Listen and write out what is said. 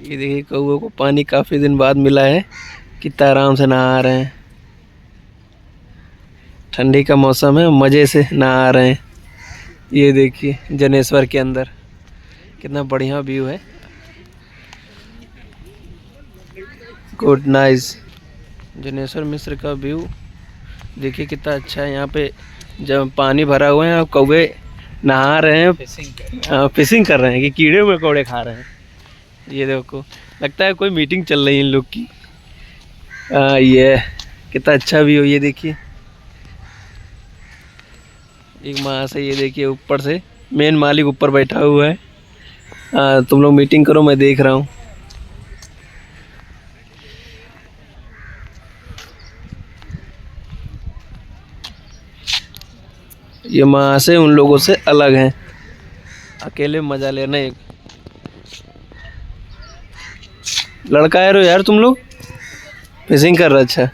ये देखिए कौओं को पानी काफी दिन बाद मिला है, कितना आराम से नहा रहे हैं। ठंडी का मौसम है, मजे से नहा रहे हैं। ये देखिए जनेश्वर के अंदर कितना बढ़िया व्यू है। Good nice. जनेश्वर मिश्र का व्यू देखिए कितना अच्छा है। यहाँ पे जब पानी भरा हुआ है और कौवे नहा रहे हैं, फिशिंग कर रहे हैं कि कीड़े मकोड़े खा रहे हैं। ये देखो लगता है कोई मीटिंग चल रही है इन लोग की। ये कितना अच्छा व्यू, ये देखिए एक माँ से, ये देखिए ऊपर से मेन मालिक ऊपर बैठा हुआ है। तुम लोग मीटिंग करो, मैं देख रहा हूँ। ये माँ से उन लोगों से अलग हैं, अकेले मजा लेना। एक लड़का है रो यार, तुम लोग फिशिंग कर रहे, अच्छा।